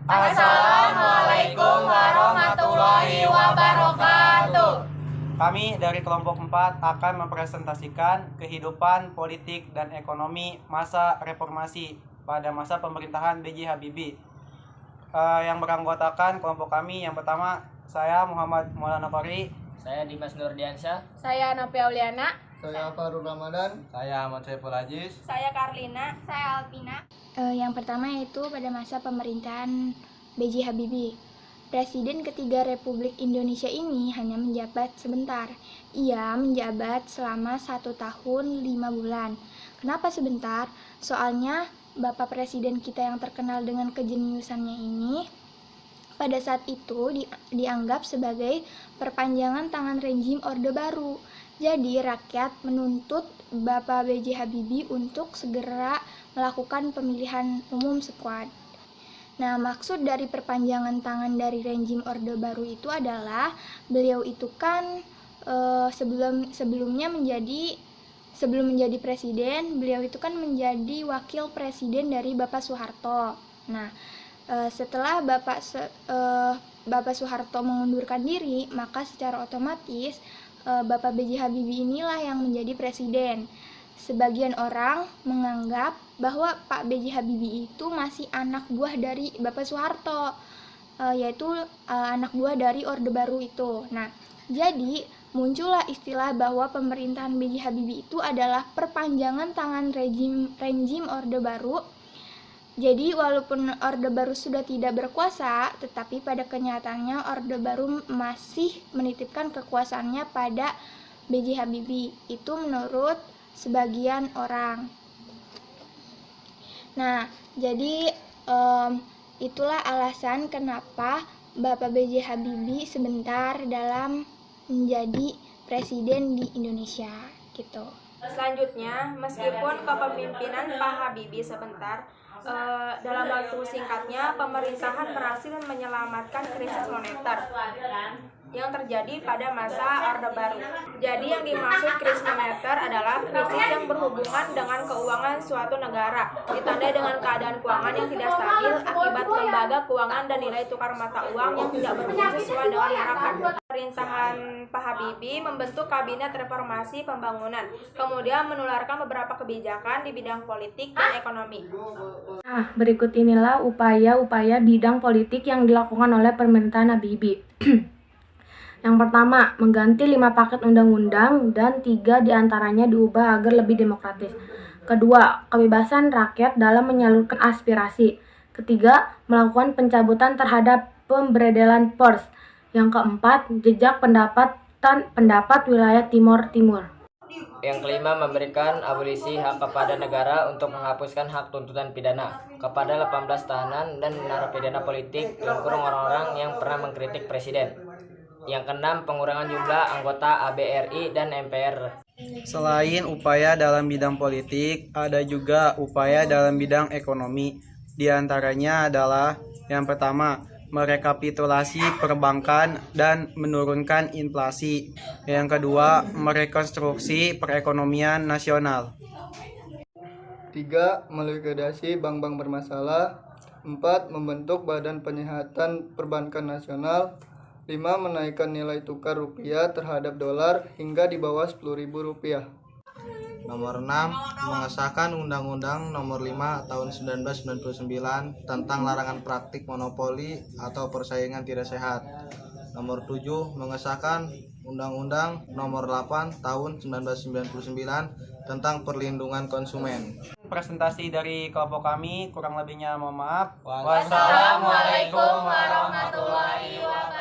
Assalamualaikum warahmatullahi wabarakatuh. Kami dari kelompok 4 akan mempresentasikan kehidupan politik dan ekonomi masa reformasi pada masa pemerintahan B.J. Habibie. Yang beranggotakan kelompok kami, yang pertama saya Muhammad Maulana Qori. Saya Dimas Nurdiansyah. Saya Nopia Uliana. Saya Farul Ramadan. Saya Ahmad Saiful Aziz. Saya Karlina. Saya Alpina. Yang pertama yaitu pada masa pemerintahan B.J. Habibie. Presiden ketiga Republik Indonesia ini hanya menjabat sebentar. Ia menjabat selama 1 tahun 5 bulan. Kenapa sebentar? Soalnya Bapak Presiden kita yang terkenal dengan kejeniusannya ini pada saat itu dianggap sebagai perpanjangan tangan rezim Orde Baru. Jadi rakyat menuntut Bapak B.J. Habibie untuk segera melakukan pemilihan umum sekuat. Nah, maksud dari perpanjangan tangan dari rezim Orde Baru itu adalah beliau itu kan sebelum menjadi presiden, beliau itu kan menjadi wakil presiden dari Bapak Soeharto. Nah, setelah Bapak Soeharto mengundurkan diri, maka secara otomatis Bapak B.J. Habibie inilah yang menjadi presiden. Sebagian orang menganggap bahwa Pak B.J. Habibie itu masih anak buah dari Bapak Soeharto, yaitu anak buah dari Orde Baru itu. Nah, jadi muncullah istilah bahwa pemerintahan B.J. Habibie itu adalah perpanjangan tangan rezim Orde Baru. Jadi walaupun Orde Baru sudah tidak berkuasa, tetapi pada kenyataannya Orde Baru masih menitipkan kekuasaannya pada B.J. Habibie. Itu menurut sebagian orang. Nah, jadi itulah alasan kenapa Bapak B.J. Habibie sebentar dalam menjadi presiden di Indonesia, gitu. Selanjutnya, meskipun kepemimpinan Pak Habibie sebentar, dalam waktu singkatnya pemerintahan berhasil menyelamatkan krisis moneter yang terjadi pada masa Orde Baru. Jadi yang dimaksud krisis moneter adalah krisis yang berhubungan dengan keuangan suatu negara, ditandai dengan keadaan keuangan yang tidak stabil akibat lembaga keuangan dan nilai tukar mata uang yang tidak berfungsi sesuai dengan harapan. Pemerintahan Pak Habibie membentuk Kabinet Reformasi Pembangunan, kemudian menularkan beberapa kebijakan di bidang politik dan ekonomi. Nah, berikut inilah upaya-upaya bidang politik yang dilakukan oleh pemerintahan Habibie. Yang pertama, mengganti 5 paket undang-undang dan 3 diantaranya diubah agar lebih demokratis. Kedua, kebebasan rakyat dalam menyalurkan aspirasi. Ketiga, melakukan pencabutan terhadap pemberedelan pers. Yang keempat, jejak pendapat wilayah Timur Timur. Yang kelima, memberikan abolisi hak kepada negara untuk menghapuskan hak tuntutan pidana kepada 18 tahanan dan narapidana politik yang kurung orang-orang yang pernah mengkritik presiden. Yang keenam, pengurangan jumlah anggota ABRI dan MPR. Selain upaya dalam bidang politik, ada juga upaya dalam bidang ekonomi. Di antaranya adalah yang pertama, merekapitulasi perbankan dan menurunkan inflasi. Yang kedua, merekonstruksi perekonomian nasional. 3. Melikuidasi bank-bank bermasalah. 4. Membentuk Badan Penyihatan Perbankan Nasional. 5. Menaikkan nilai tukar rupiah terhadap dolar hingga di bawah Rp10.000. Nomor 6. Mengesahkan Undang-Undang Nomor 5 Tahun 1999 tentang larangan praktik monopoli atau persaingan tidak sehat. Nomor 7. Mengesahkan Undang-Undang Nomor 8 Tahun 1999 tentang perlindungan konsumen. Presentasi dari kelompok kami, kurang lebihnya mohon maaf. Wassalamualaikum warahmatullahi wabarakatuh.